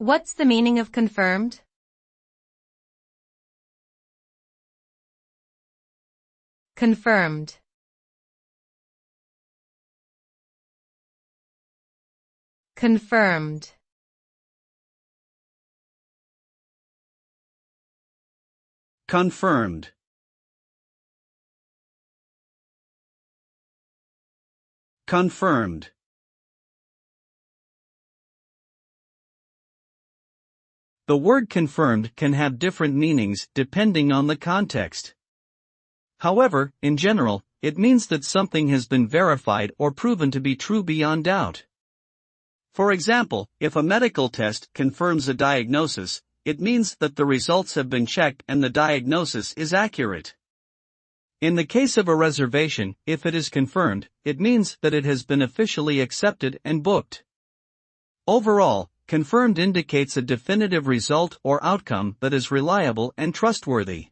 What's the meaning of confirmed? Confirmed. Confirmed. Confirmed. Confirmed. The word confirmed can have different meanings depending on the context. However, in general, it means that something has been verified or proven to be true beyond doubt. For example, if a medical test confirms a diagnosis, it means that the results have been checked and the diagnosis is accurate. In the case of a reservation, if it is confirmed, it means that it has been officially accepted and booked. Overall, confirmed indicates a definitive result or outcome that is reliable and trustworthy.